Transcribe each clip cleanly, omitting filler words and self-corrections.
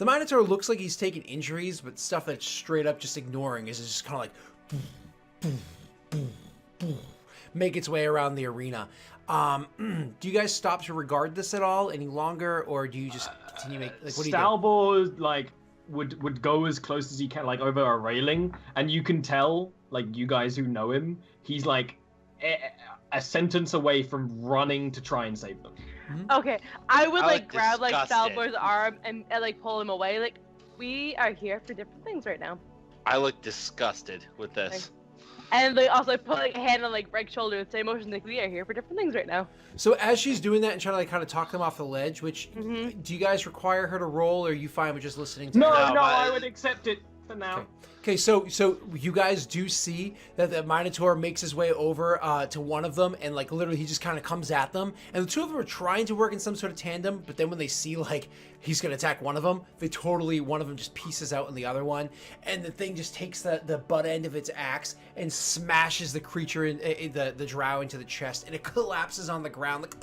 The Minotaur looks like he's taking injuries, but stuff that's straight up just ignoring is just kind of like boom, boom, boom, boom, make its way around the arena. Do you guys stop to regard this at all any longer, or do you just continue make like what do you do? Stalbor like would go as close as he can, like over a railing, and you can tell, like you guys who know him, he's like a sentence away from running to try and save them. Okay, I would like look grab like disgusted. Stalbor's arm and like pull him away. Like, we are here for different things right now. I look disgusted with this. And they also put like a hand on like Greg's shoulder and say motion like we are here for different things right now. So as she's doing that and trying to like kind of talk them off the ledge, which do you guys require her to roll, or are you fine with just listening to No, her? no, I would accept it for now. Okay, so you guys do see that the Minotaur makes his way over to one of them, and like literally he just kind of comes at them, and the two of them are trying to work in some sort of tandem, but then when they see like he's gonna attack one of them, one of them just pieces out on the other one, and the thing just takes the butt end of its axe and smashes the creature in the drow into the chest, and it collapses on the ground like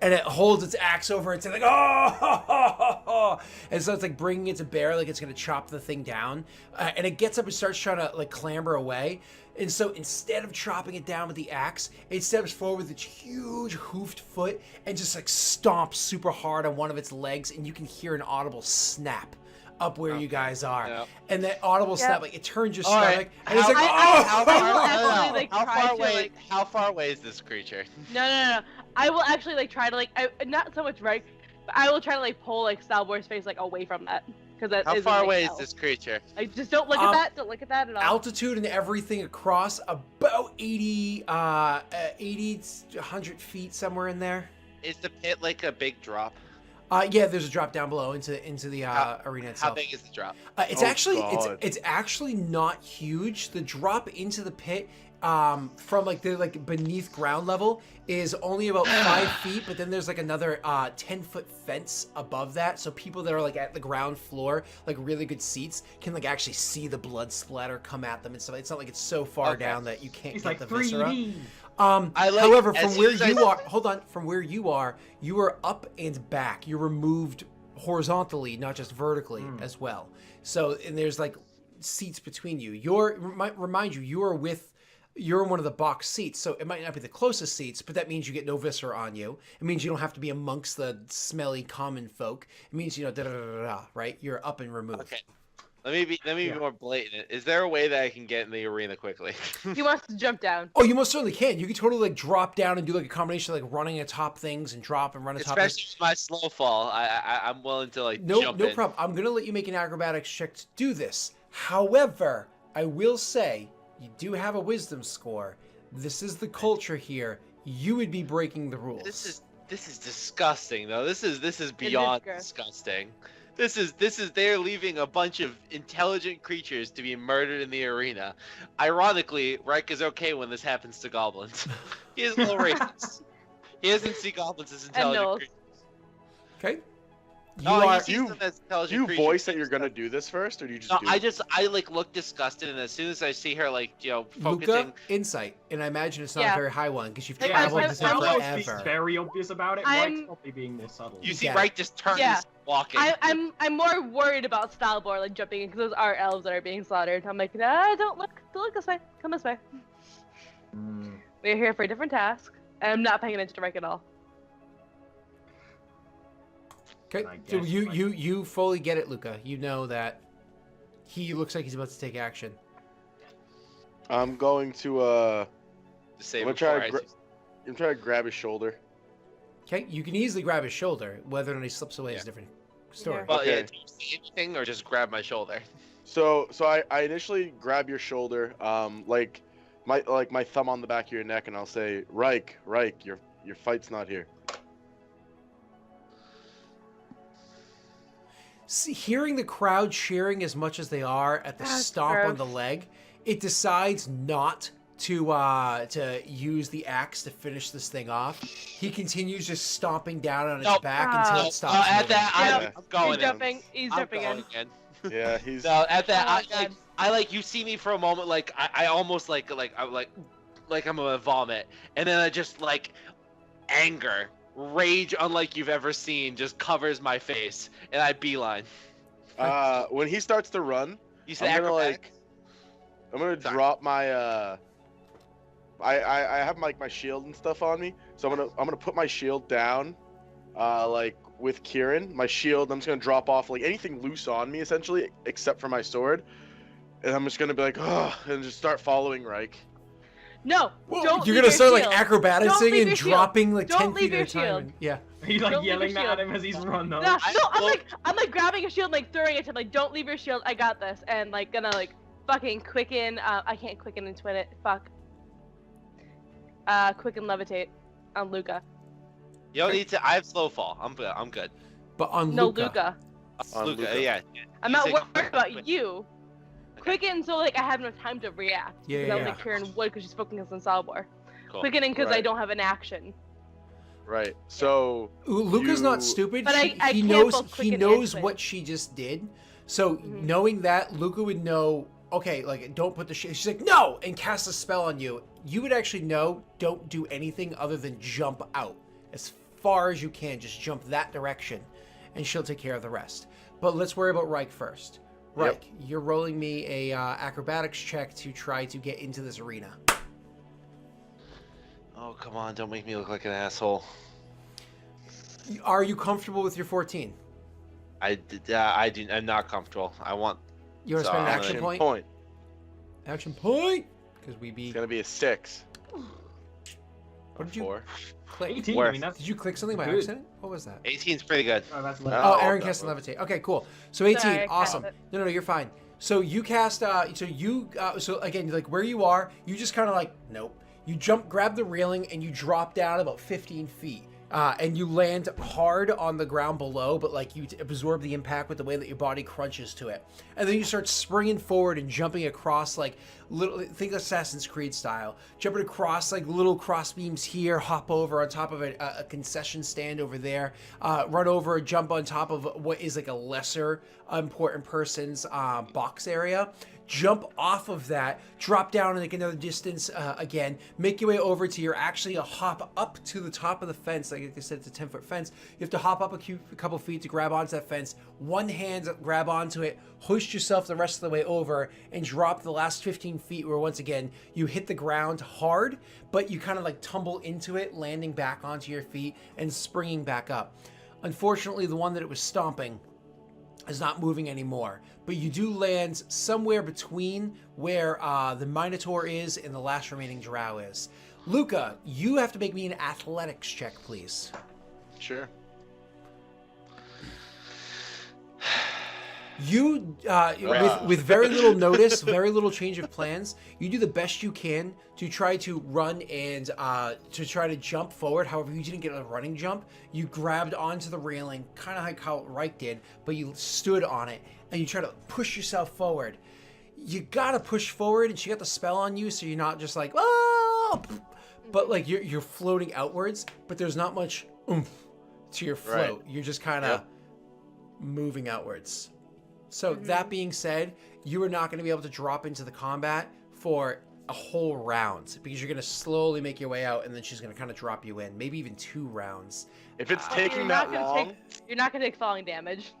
and it holds its axe over it, and like and so it's like bringing it to bear, like it's gonna chop the thing down, and it gets up and starts trying to like clamber away. And so instead of chopping it down with the axe, it steps forward with its huge hoofed foot and just like stomps super hard on one of its legs, and you can hear an audible snap up where you guys are. Yep. And that audible snap, like it turns your stomach, and it's like, how far away is this creature? No. I will actually like try to like, not so much right, but I will try to like pull like Stalbor's face like away from that. How far away is this creature? Like, just don't look at that. Don't look at that at all. Altitude and everything across about 80 to 100 feet, somewhere in there. Is the pit like a big drop? Yeah, there's a drop down below into the arena itself. How big is the drop? It's actually not huge. The drop into the pit from like the beneath ground level is only about 5 feet, but then there's like another 10-foot fence above that, so people that are like at the ground floor, like really good seats, can like actually see the blood splatter come at them and stuff. It's not like it's so far down that you can't get the viscera. However, from where you are, from where you are up and back. You're removed horizontally, not just vertically as well. So, and there's like seats between you. Remind you, you're in one of the box seats, so it might not be the closest seats, but that means you get no viscera on you. It means you don't have to be amongst the smelly common folk. It means, right? You're up and removed. Okay. Let me be more blatant. Is there a way that I can get in the arena quickly? He wants to jump down. Oh, you most certainly can. You can totally like drop down and do like a combination of like running atop things and drop and run atop things. Especially my slow fall. I'm willing to like jump in. No problem. I'm gonna let you make an acrobatics check to do this. However, I will say you do have a wisdom score. This is the culture here. You would be breaking the rules. This is disgusting though. This is beyond disgusting. This is they're leaving a bunch of intelligent creatures to be murdered in the arena. Ironically, Reich is okay when this happens to goblins. He is a little racist. He doesn't see goblins as intelligent creatures. Okay. You voice that you're gonna do this first, or do you just do it? I like look disgusted, and as soon as I see her like focusing. Luca, insight, and I imagine it's not a very high one because you've traveled this forever. He's very obvious about it. Wright's probably being more subtle. You see, Wright just turns walking. I'm more worried about Stalbor like jumping in because those are elves that are being slaughtered. I'm like, don't look this way. Come this way. We're here for a different task, and I'm not paying attention to Reich at all. Okay, so you fully get it, Luca. You know that he looks like he's about to take action. I'm going to I'm gonna try to grab his shoulder. Okay, you can easily grab his shoulder. Whether or not he slips away is a different story. Well, do you see anything, or just grab my shoulder? So I initially grab your shoulder, like my thumb on the back of your neck, and I'll say, Reich, your fight's not here. See, hearing the crowd cheering as much as they are at the stomp on the leg, it decides not to use the axe to finish this thing off. He continues just stomping down on its back until it stops. I'm going. He's jumping in. Yeah, he's. No, at that, I like you see me for a moment, like I almost like I'm gonna vomit, and then I just like anger rage unlike you've ever seen just covers my face, and I beeline. When he starts to run, You said I'm gonna acrobatics? I'm gonna Sorry. drop my I have my shield and stuff on me, so I'm gonna put my shield down, like with Kieran. My shield, I'm just gonna drop off like anything loose on me essentially, except for my sword, and I'm just gonna be like, oh, and just start following Reich. No, Whoa, don't you're leave gonna your start like shield. Don't acrobaticing leave and your shield. dropping like Don't 10 leave feet at your a time. shield. And, yeah. He's like Don't leave your yelling at shield. him as he's run No, up. no, I'm like grabbing a shield, like throwing it to him, like don't leave your shield. I got this, and like gonna like fucking quicken. I can't quicken and twin it. Fuck. Quicken levitate on Luca. You don't need to. I have slow fall. I'm good. But on No, Luca. Luca. On Luca, Luca. yeah. I'm You not say worried quick. about you. Quicken so like I have no time to react. Yeah, Because I don't yeah. think Karen would because she's focusing on Salvor. Cool. Quickening because I Right. don't have an action. Right. So Ooh, Luca's You- not stupid. But I he can't knows both he quicken and knows twin. what she just did. So Mhm. knowing that, Luca would know. Okay, like don't put the shit. She's like no, and cast a spell on you. You would actually know. Don't do anything other than jump out as far as you can. Just jump that direction, and she'll take care of the rest. But let's worry about Reich first. Reich, you're rolling me a acrobatics check to try to get into this arena. Oh, come on. Don't make me look like an asshole. Are you comfortable with your 14? I'm not comfortable. I want. You want to So spend an I'm action gonna- point? Action point, because we be. It's gonna be a 6. What did you 4. click? 18. Worth. I mean, that's Did you click something by Good. accident? What was that? 18's pretty good. Oh, that's Oh, Oh, Aaron okay. cast and levitate. Okay, cool. So 18, Sorry, I awesome. cast it. No, you're fine. So you cast. So again, like where you are, you just kind of like nope. You jump, grab the railing, and you drop down about 15 feet. And you land hard on the ground below, but like you absorb the impact with the way that your body crunches to it. And then you start springing forward and jumping across like little, think Assassin's Creed style. Jumping across like little cross beams here, hop over on top of a concession stand over there, run over, jump on top of what is like a lesser important person's box area. Jump off of that, drop down like another distance again, make your way over to you're actually a hop up to the top of the fence. Like I said, it's a 10-foot fence. You have to hop up a couple feet to grab onto that fence. One hand grab onto it, hoist yourself the rest of the way over, and drop the last 15 feet where once again you hit the ground hard, but you kind of like tumble into it, landing back onto your feet and springing back up. Unfortunately, the one that it was stomping is not moving anymore, but you do land somewhere between where the Minotaur is and the last remaining drow is. Luca, you have to make me an athletics check, please. Sure. You, Yeah. with very little notice, very little change of plans, you do the best you can to try to run and to try to jump forward. However, you didn't get a running jump. You grabbed onto the railing, kind of like how Reich did, but you stood on it and you try to push yourself forward. You gotta push forward, and she got the spell on you, so you're not just like, oh, but like you're floating outwards, but there's not much oomph to your float. Right. You're just kind of moving outwards. So that being said, you are not going to be able to drop into the combat for a whole round because you're going to slowly make your way out, and then she's going to kind of drop you in, maybe even 2 rounds. If it's You're taking not that gonna long, you're not gonna take falling damage.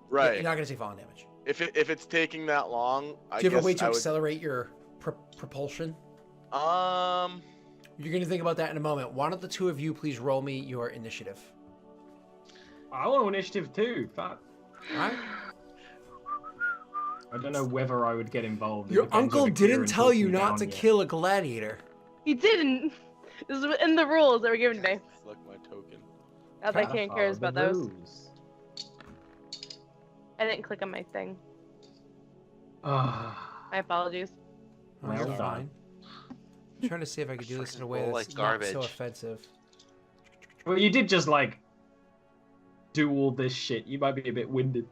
right? You're not going to take falling damage. If it's taking that long, I Do you have guess a way to I would. accelerate your propulsion? You're You're going to think about that in a moment. Why don't the two of you please roll me your initiative? I want initiative too. Fuck. All right. I don't know whether I would get involved. It Your depends uncle whether didn't Kieran tell talks you me not down to yet. kill a gladiator. He didn't. This is in the rules that were given to me. Select my token. Not that Ah, Karen Follow cares the about those. rules. I didn't click on my thing. Ah, My apologies. Oh, Well you're done. fine. I'm trying to see if I could do this in a way Roll that's like not so garbage. offensive. well, you did just like do all this shit. You might be a bit winded.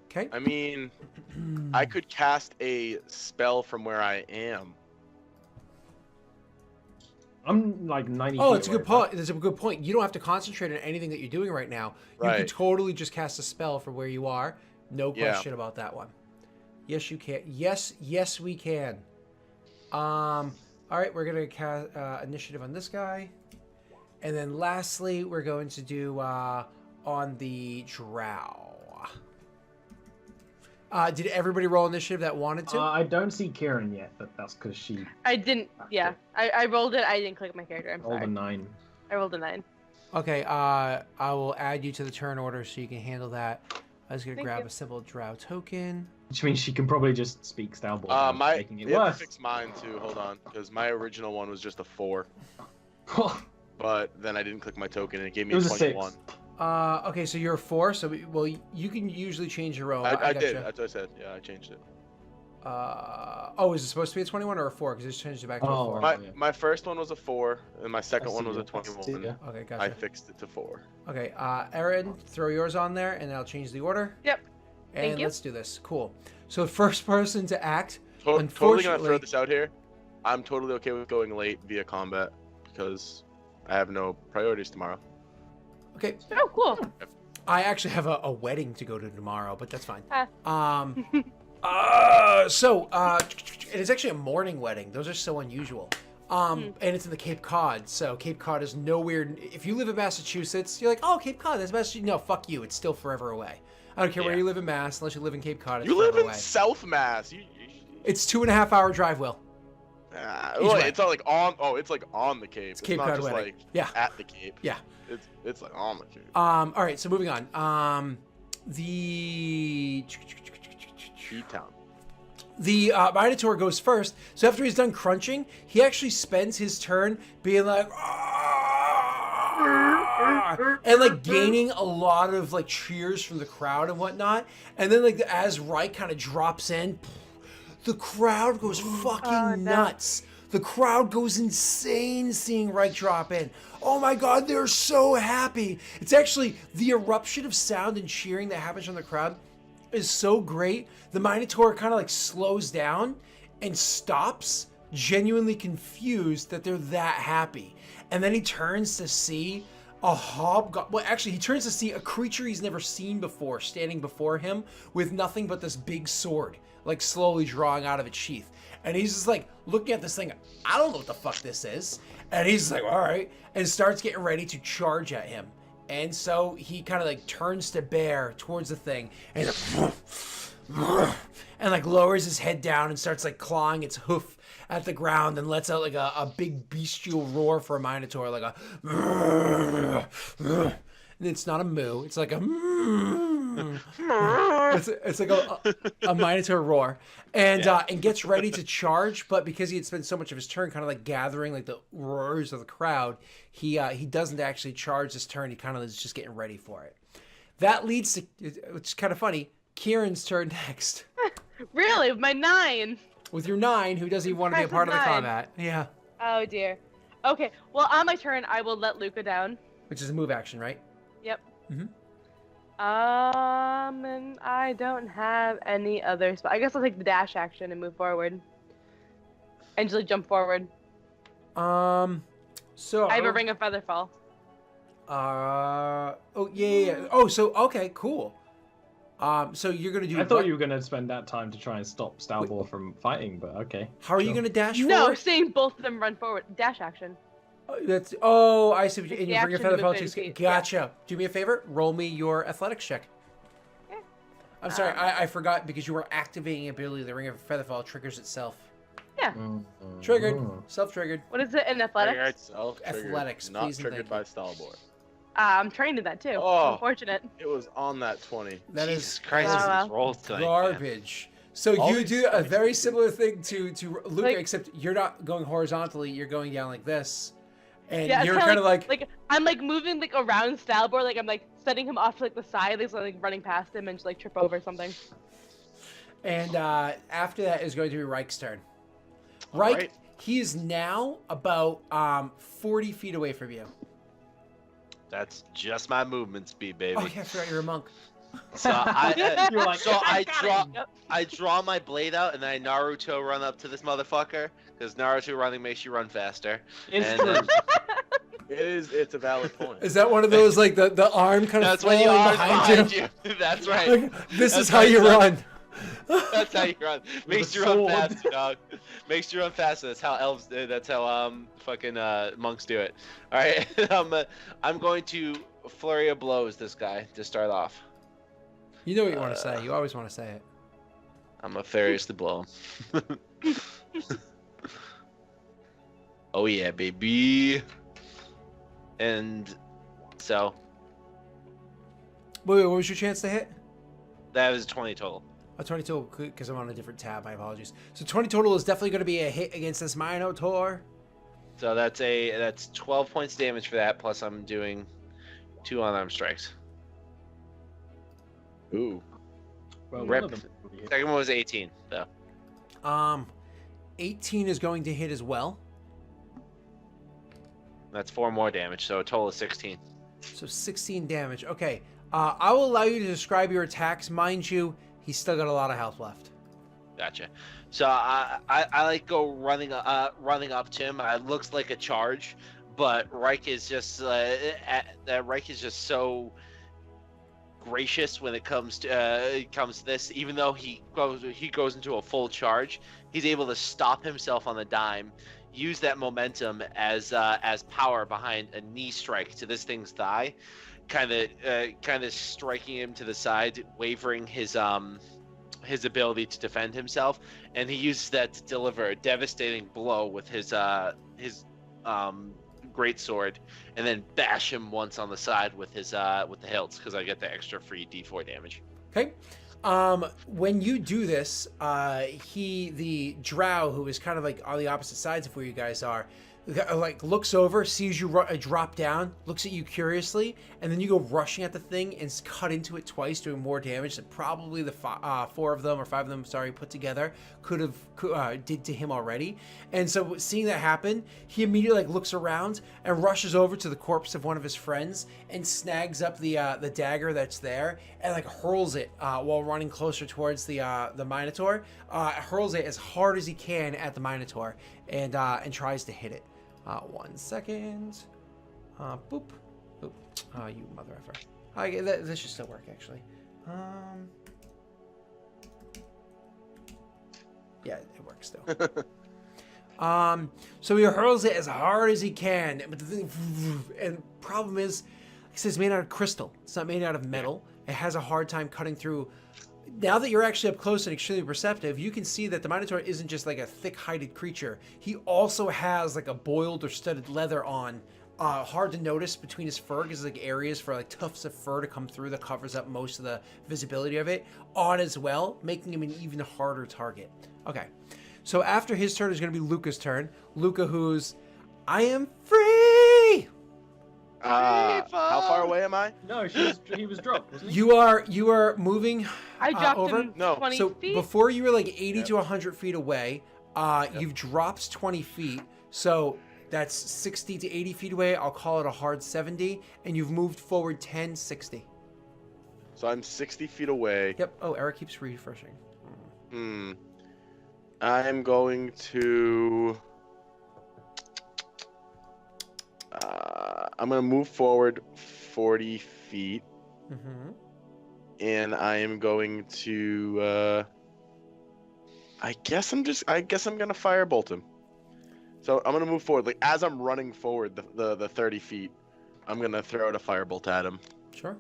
Okay. I mean, I could cast a spell from where I am. I'm like 90. Oh, feet it's a away, good point. That's a good point. You don't have to concentrate on anything that you're doing right now. You Right. could totally just cast a spell from where you are. No Yeah. question about that one. Yes, you can. Yes, we can. All right, we're gonna cast initiative on this guy, And then lastly, we're going to do on the drow. Did everybody roll initiative that wanted to? I don't see Kieran yet, but that's because she I didn't. Yeah, I rolled it. I didn't click my character. I'm rolled sorry. a 9. I rolled a 9. Okay, I will add you to the turn order so you can handle that. I was going to Thank grab you. a simple drow token. Which means she can probably just speak Stalboard, making it you have worse. to fix mine too. Hold on, because my original one was just a 4, but then I didn't click my token and it gave me It was a 21. 6. Okay, so you're a 4, so well, you can usually change your own. I did. gotcha. That's what I said. Yeah, I changed it. Oh, is it supposed to be a 21 or a 4? Because it's changed it back to a 4. Oh, yeah. My first one was a 4, and my second I one see was a it. I see 21. it. Okay, I gotcha. fixed it to 4. Okay, Erin, throw yours on there, and I'll change the order. Yep. And Thank you. let's do this. Cool. So first person to act. Totally gonna Unfortunately- throw this out here. I'm totally okay with going late via combat because I have no priorities tomorrow. Okay, Oh, cool. I actually have a wedding to go to tomorrow, but that's fine. Ah. And it's actually a morning wedding. Those are so unusual. And it's in the Cape Cod, so Cape Cod is nowhere. If you live in Massachusetts, you're like, oh, Cape Cod, that's Massachusetts. No, fuck you. It's still forever away. I don't care where Yeah. you live in Mass, unless you live in Cape Cod. It's You live forever in away. South Mass. It's 2.5 hour drive, Will. Well, way. it's not like on. Oh, it's like on the Cape. It's Cape not Cod just wedding. like Yeah. at the Cape. Yeah. It's like on the Cape. All right, so moving on. The Town. Minotaur goes first. So after he's done crunching, he actually spends his turn being like, "Ah!" and like gaining a lot of like cheers from the crowd and whatnot. And then like as Reich kind of drops in, the crowd goes fucking nuts. The crowd goes insane seeing Reich drop in. Oh my god, they're so happy. It's actually the eruption of sound and cheering that happens from the crowd is so great. The Minotaur kind of like slows down and stops, genuinely confused that they're that happy. And then he turns to see a hobgoblin. Well, actually, he turns to see a creature he's never seen before standing before him with nothing but this big sword, like slowly drawing out of its sheath. And he's just like looking at this thing. I don't know what the fuck this is. And he's like, all right, and starts getting ready to charge at him. And so he kind of like turns to bear towards the thing and and like lowers his head down and starts like clawing its hoof at the ground and lets out like a big bestial roar for a Minotaur, like a and it's not a moo, it's like a it's like a Minotaur roar, and gets ready to charge, but because he had spent so much of his turn kind of like gathering like the roars of the crowd, he doesn't actually charge this turn. He kind of is just getting ready for it. That leads to, which is kind of funny, Kieran's turn next. Really? With my 9? With your 9, who doesn't even want to be a part of the Nine. combat. Yeah. Oh, dear. Okay, well, on my turn, I will let Luca down. Which is a move action, right? Yep. Mhm. And I don't have any other spot. I guess I'll take the dash action and move forward. And just like, jump forward. So I have a Ring of Featherfall. oh yeah. Oh, so okay, cool. So you're gonna do. I thought what? you were going to spend that time to try and stop Stalboar from fighting, but okay. How are you Sure. gonna dash No, forward? seeing both of them run forward. Dash action. I see. What you, and The you bring your action feather to fall move to 30 feet, Gotcha. Do me a favor. Roll me your athletics check. Okay. I'm sorry, I forgot because you were activating ability. The Ring of Featherfall triggers itself. Yeah. Triggered. Self-triggered. What is it in athletics? Athletics, not please and triggered thank by you. Stalboar. I'm trained in that too. Oh. Unfortunate. It was on that 20. That is Jesus Christ, Wow. these rolls tonight. man. garbage. So All you these do a garbage very pieces. similar thing to Luca, Like- except you're not going horizontally. You're going down like this, and Yeah, it's you're kinda kind of like I'm like moving like around Stalboar, like I'm like setting him off to like the side, like running past him and just like trip over something. And after that is going to be Reich's turn. Reich, right. he is now about 40 feet away from you. That's just my movement speed, baby. Oh yeah, I forgot you're a monk. So I, You're like, so I Got it. draw, Yep. I draw my blade out, and then I Naruto run up to this motherfucker, because Naruto running makes you run faster. It's And true. then- It's a valid point. Is that one of those like the arm kind of That's when flailing you are behind you? you. That's right. Like, this That's is how right, you son. run. That's how you run. Makes a you run sword. fast, dog. Makes you run fast. That's how elves. That's how fucking monks do it. All right. I'm going to flurry of blows this guy to start off. You know what you want to say. You always want to say it. I'm a furiously blow him. Oh yeah, baby. And so. Wait, what was your chance to hit? That was 20 total. Oh, 20 total, because I'm on a different tab. My apologies. So 20 total is definitely going to be a hit against this Minotaur. So that's 12 points damage for that. Plus I'm doing 2 unarmed strikes. Ooh. Well, Rip. one of them will be hit. Second one was 18 though. 18 is going to hit as well. That's 4 more damage, so a total of 16. So 16 damage. Okay. I will allow you to describe your attacks. Mind you, he's still got a lot of health left. Gotcha. So I like go running up to him. It looks like a charge, but Reich is just so gracious when it comes to this. Even though he goes into a full charge, he's able to stop himself on the dime, use that momentum as power behind a knee strike to this thing's thigh, kind of striking him to the side, wavering his ability to defend himself, and he uses that to deliver a devastating blow with his great sword, and then bash him once on the side with the hilts, because I get the extra free D4 damage. Okay. When you do this, the drow, who is kind of like on the opposite sides of where you guys are, like looks over, sees you drop down, looks at you curiously, and then you go rushing at the thing and cut into it twice, doing more damage than probably the 4 of them or 5 of them, sorry, put together could did to him already. And so seeing that happen, he immediately like looks around and rushes over to the corpse of one of his friends and snags up the dagger that's there and like hurls it while running closer towards the Minotaur. Hurls it as hard as he can at the Minotaur and tries to hit it. 1 second. Boop. Boop. You mother effer. This should still work, actually. Yeah, it works still. So he hurls it as hard as he can, but the thing, and problem is, it says made out of crystal. It's not made out of metal. It has a hard time cutting through. Now that you're actually up close and extremely perceptive, you can see that the Minotaur isn't just like a thick-hided creature. He also has like a boiled or studded leather on. Hard to notice between his fur because like areas for like tufts of fur to come through that covers up most of the visibility of it on as well, making him an even harder target. Okay, so after his turn is going to be Luca's turn. Luca, who's I am free. How far away am I? No, he was dropped, wasn't he? You are moving. I dropped over. him No. 20 So feet. before you were like 80 to 100 feet away, you've dropped 20 feet. So that's 60 to 80 feet away. I'll call it a hard 70. And you've moved forward 10, 60. So I'm 60 feet away. Yep. Oh, Eric keeps refreshing. I'm going to... I'm going to move forward 40 feet. Mm-hmm. And I am going to... I guess I'm going to firebolt him. So I'm going to move forward. Like, as I'm running forward the 30 feet, I'm going to throw out a firebolt at him. Sure.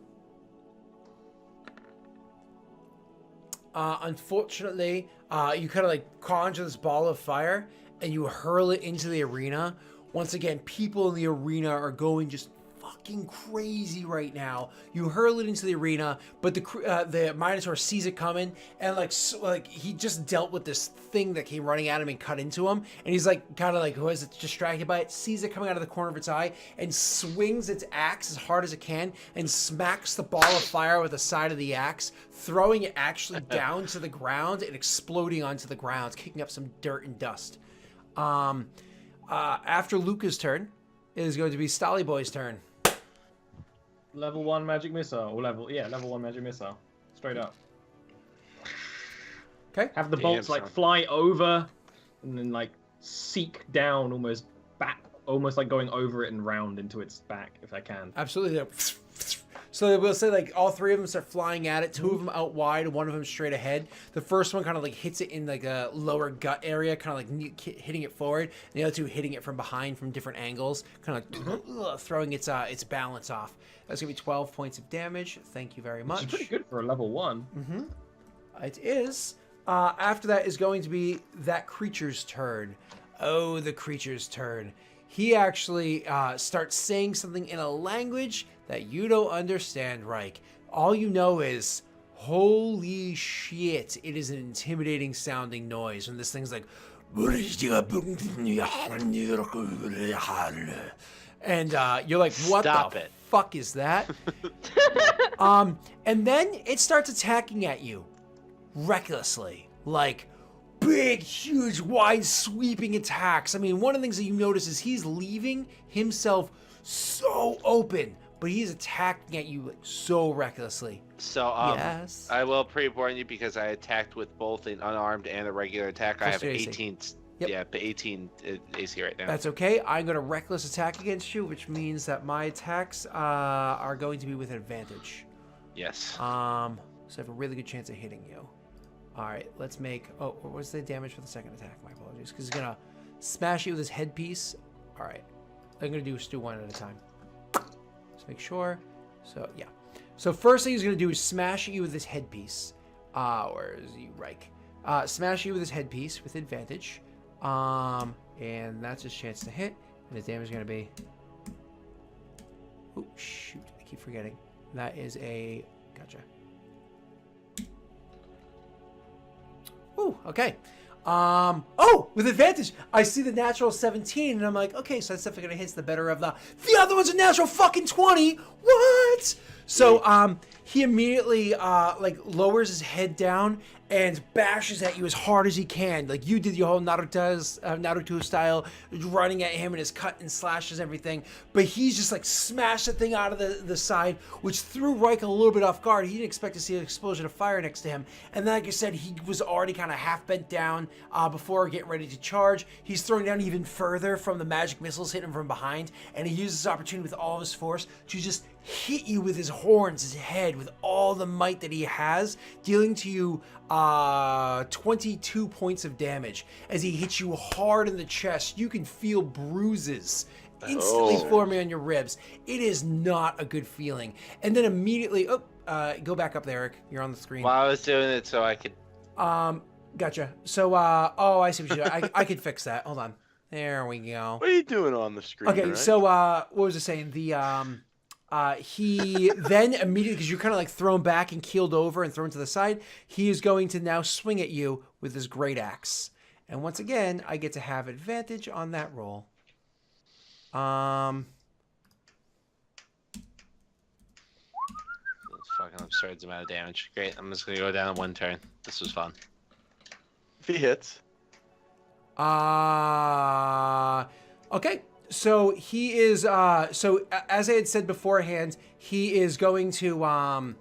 Unfortunately, you kind of like conjure this ball of fire and you hurl it into the arena. Once again, people in the arena are going just fucking crazy right now. You hurl it into the arena, but the Minotaur sees it coming and like he just dealt with this thing that came running at him and cut into him, and he's like kind of like who is it distracted by it, sees it coming out of the corner of its eye and swings its axe as hard as it can and smacks the ball of fire with the side of the axe, throwing it actually down to the ground and exploding onto the ground, kicking up some dirt and dust. After Luca's turn, it is going to be Stolly Boy's turn. Level 1 magic missile, or level 1 magic missile. Straight up. Okay. Have the bolts like fly over and then like seek down almost back, almost like going over it and round into its back if I can. Absolutely. So we'll say like all three of them start flying at it. Two of them out wide, one of them straight ahead. The first one kind of like hits it in like a lower gut area, kind of like hitting it forward. And the other two hitting it from behind from different angles, kind of like throwing its balance off. That's gonna be 12 points of damage. Thank you very much. Which is pretty good for a level 1. It is. After that is going to be that creature's turn. Oh, the creature's turn. He actually starts saying something in a language that you don't understand, Reich. All you know is, holy shit, it is an intimidating sounding noise when this thing's like, and you're like, what Stop the it. fuck is that? And then it starts attacking at you recklessly, like big, huge, wide, sweeping attacks. I mean, one of the things that you notice is he's leaving himself so open, but he's attacking at you like so recklessly. So, yes. I will pre-warn you because I attacked with both an unarmed and a regular attack. I Plus have your AC. 18. Yep. Yeah, but 18 AC right now. That's okay. I'm going to reckless attack against you, which means that my attacks are going to be with advantage. Yes. So I have a really good chance of hitting you. All right, let's make... Oh, what's the damage for the second attack? My apologies. Because he's going to smash you with his headpiece. All right. I'm going to do one at a time. Let's make sure. So, yeah. So first thing he's going to do is smash at you with his headpiece. Where is he? Reich. Smash you with his headpiece with advantage. And that's his chance to hit. And his damage is going to be... Oh, shoot. I keep forgetting. That is a... Gotcha. Ooh, okay. Oh, with advantage. I see the natural 17, and I'm like, okay, so that's definitely gonna hit the better of the other one's a natural fucking 20. What? So, he immediately, like, lowers his head down and bashes at you as hard as he can. Like, you did your whole Naruto style, running at him and his cut and slashes and everything. But he's just, like, smashed the thing out of the side, which threw Reich a little bit off guard. He didn't expect to see an explosion of fire next to him. And then, like I said, he was already kind of half bent down before getting ready to charge. He's throwing down even further from the magic missiles hitting him from behind. And he uses this opportunity with all of his force to just hit you with his horns, his head, with all the might that he has, dealing to you 22 points of damage. As he hits you hard in the chest, you can feel bruises instantly forming on your ribs. It is not a good feeling. And then immediately, go back up there, Eric. You're on the screen. Well, I was doing it so I could... Gotcha. So, I see what you do. I could fix that. Hold on. There we go. What are you doing on the screen? Okay, right? so, what was I saying? He then immediately, because you're kind of like thrown back and keeled over and thrown to the side, he is going to now swing at you with his great axe. And once again, I get to have advantage on that roll. It's fucking absurd amount of damage. Great, I'm just gonna go down in one turn. This was fun. If he hits. Okay. So he is, so as I had said beforehand, he is going to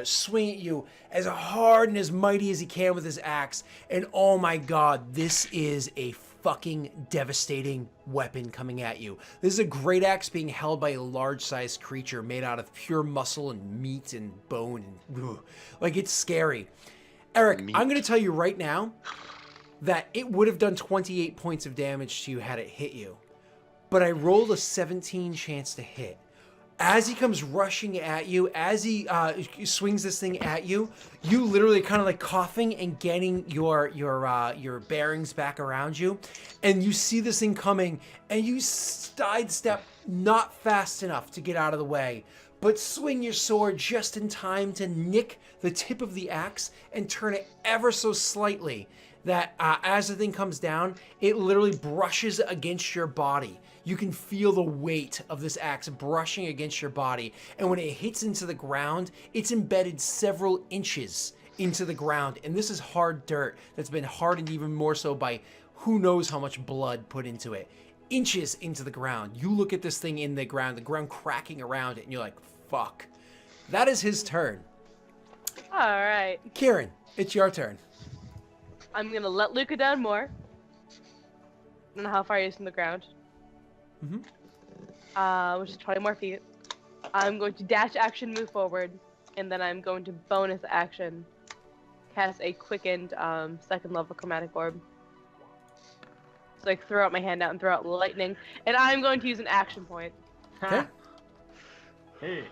swing at you as hard and as mighty as he can with his axe. And oh my god, this is a fucking devastating weapon coming at you. This is a great axe being held by a large-sized creature made out of pure muscle and meat and bone. And like, it's scary. Eric, I'm going to tell you right now that it would have done 28 points of damage to you had it hit you. But I rolled a 17 chance to hit. As he comes rushing at you, as he swings this thing at you, you literally kind of like coughing and getting your bearings back around you. And you see this thing coming, and you sidestep not fast enough to get out of the way, but swing your sword just in time to nick the tip of the axe and turn it ever so slightly. That as the thing comes down, it literally brushes against your body. You can feel the weight of this axe brushing against your body. And when it hits into the ground, it's embedded several inches into the ground. And this is hard dirt that's been hardened even more so by who knows how much blood put into it. Inches into the ground. You look at this thing in the ground cracking around it, and you're like, fuck. That is his turn. All right. Kieran, it's your turn. I'm gonna let Luca down more. I don't know how far he is from the ground. Which is 20 more feet. I'm going to dash action move forward, and then I'm going to bonus action cast a quickened second level chromatic orb. So I throw out my hand out and throw out lightning, and I'm going to use an action point. Okay. Hey.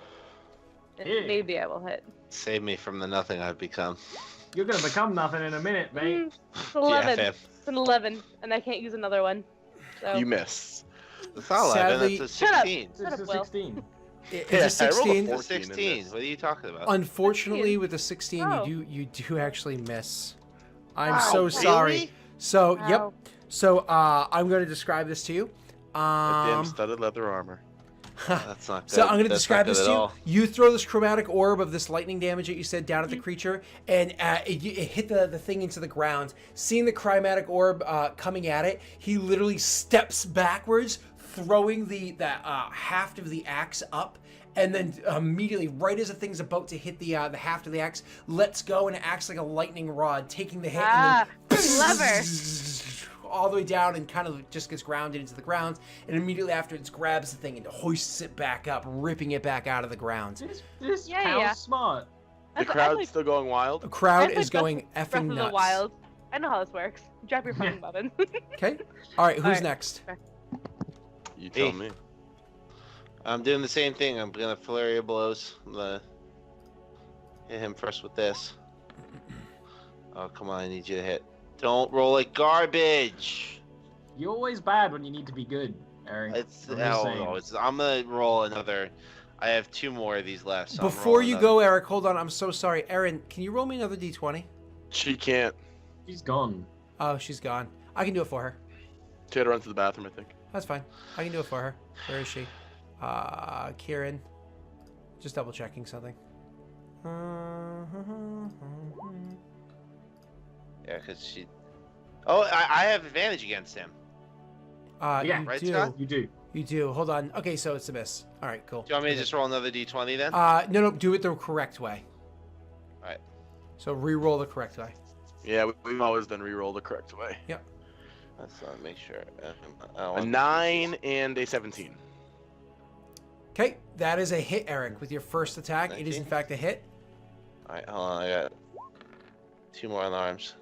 And Hey. maybe I will hit. Save me from the nothing I've become. You're gonna become nothing in a minute, mate. It's 11. Yeah, fam. It's an 11, and I can't use another one. So. You miss. It's not 11, Sadly- that's a Shut up. 16. Shut This up, is Will. 16. It's a I rolled a 16. 14 in 16. this. What are you talking about? Unfortunately, with the 16, Oh. you do actually miss. I'm Wow, so sorry. really? So, Wow. yep. So, I'm going to describe this to you. That damn studded leather armor. That's not good. So I'm going to That's describe not this good to at you. all. You throw this chromatic orb of this lightning damage that you said down at the creature, and it hit the thing into the ground. Seeing the chromatic orb coming at it, he literally steps backwards, throwing the haft of the axe up, and then immediately, right as the thing's about to hit the haft of the axe, lets go and acts like a lightning rod, taking the hit and then Clever. all the way down and kind of just gets grounded into the ground, and immediately after it grabs the thing and hoists it back up, ripping it back out of the ground. This Yeah, cow's yeah. smart. The crowd's still going wild. The crowd I played is going Breath effing of nuts. the Wild. I know how this works. Drop your fucking button. Okay. All right. Who's All right. next? You tell Hey. me. I'm doing the same thing. I'm gonna flurry of blows. I'm gonna hit him first with this. Oh, come on. I need you to hit. Don't roll like garbage. You're always bad when you need to be good, Eric. It's, I'm just oh, saying. no, I'm gonna roll another. I have 2 more of these left. So I'm Before rolling you another. go, Eric, hold on. I'm so sorry. Erin, can you roll me another d20? She can't. He's gone. Oh, she's gone. I can do it for her. She had to run to the bathroom, I think. That's fine. I can do it for her. Where is she? Kieran. Just double checking something. Yeah, because she. Oh, I have advantage against him. Yeah, you right, do. Scott? You do. You do. Hold on. Okay, so it's a miss. All right, cool. Do you want me to just roll another d20 then? No, do it the correct way. Alright. So re-roll the correct way. Yeah, we've always done re-roll the correct way. Let's make sure. I A want- 9 and a 17. Okay, that is a hit, Eric, with your first attack. It is in 19. fact a hit. Alright, hold on. I got 2 more alarms.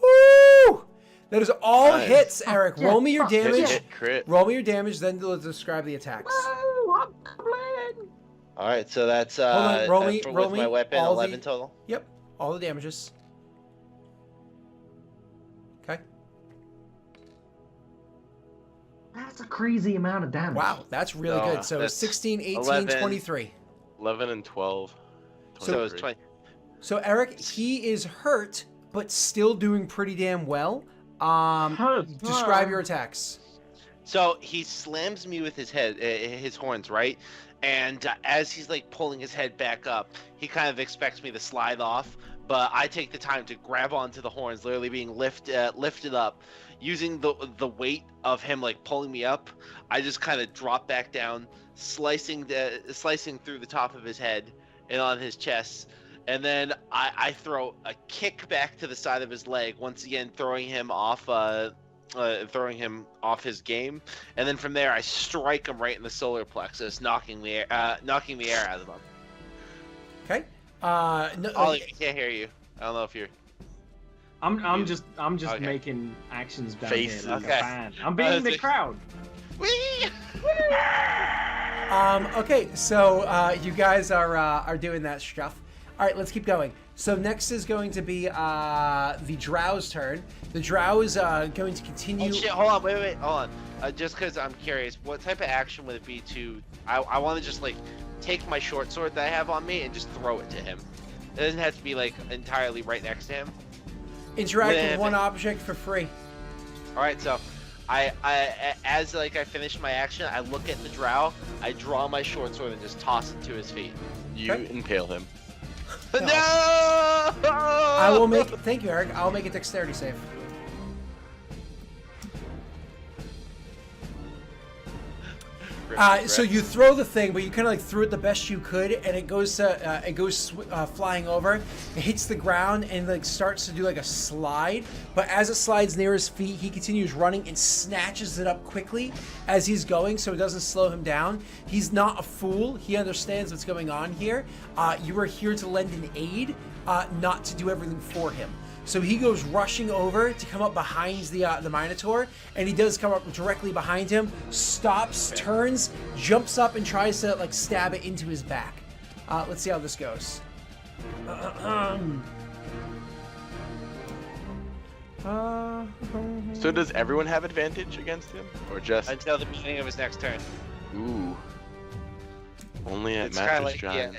Woo! That is all Nice. hits, Eric. Yeah, Roll me your fuck, Hit, damage. hit, crit. Roll me your damage, then let's describe the attacks. Oh, I'm goblin. Alright, so that's on, roll me- for, roll with my me weapon, all 11 the- total. Yep, all the damages. Okay. That's a crazy amount of damage. Wow, that's really No, good. So that's 16, 18, 11. 23. 11 and 12. So it's 23. 20. So Eric, he is hurt, but still doing pretty damn well. Describe your attacks. So he slams me with his head, his horns, right? And as he's like pulling his head back up, he kind of expects me to slide off, but I take the time to grab onto the horns, literally being lifted up, using the weight of him like pulling me up. I just kind of drop back down, slicing through the top of his head and on his chest. And then I throw a kick back to the side of his leg, once again throwing him off his game. And then from there, I strike him right in the solar plexus, knocking the air out of him. Okay. No, Ollie, I can't hear you. I don't know if you're. I'm just Okay. making actions down Faces. here like Okay. a fan. I'm being the crowd. Whee! okay, so you guys are doing that stuff. All right, let's keep going. So next is going to be the Drow's turn. The Drow is going to continue. Oh shit! Hold on, wait, hold on. Just because I'm curious, what type of action would it be to? I want to just like take my short sword that I have on me and just throw it to him. It doesn't have to be like entirely right next to him. Interact with Live. one object for free. All right, so as like I finish my action, I look at the Drow, I draw my short sword and just toss it to his feet. You Okay. impale him. No! I will make. Thank you, Eric. I'll make a dexterity save. So you throw the thing, but you kind of like threw it the best you could, and it goes flying over. It hits the ground and like starts to do like a slide. But as it slides near his feet, he continues running and snatches it up quickly as he's going, so it doesn't slow him down. He's not a fool. He understands what's going on here. You are here to lend an aid, not to do everything for him. So he goes rushing over to come up behind the Minotaur, and he does come up directly behind him, stops, turns, jumps up, and tries to like stab it into his back. Let's see how this goes. So does everyone have advantage against him, or just until the beginning of his next turn. Ooh. Only at It's kind of Master's like Giant.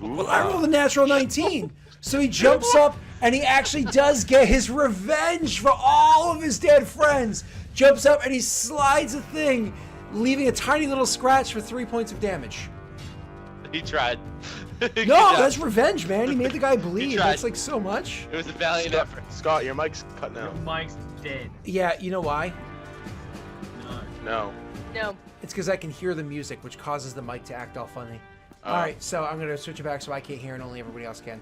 Ooh, Well, I rolled a natural 19. So he jumps up and he actually does get his revenge for all of his dead friends. Jumps up and he slides a thing, leaving a tiny little scratch for 3 points of damage. He tried. No, that's revenge, man. He made the guy bleed. That's like so much. It was a valiant effort. Scott, your mic's cutting Your out. mic's dead. Yeah, you know why? No. No. It's because I can hear the music, which causes the mic to act all funny. Oh. All right, so I'm going to switch it back so I can't hear and only everybody else can.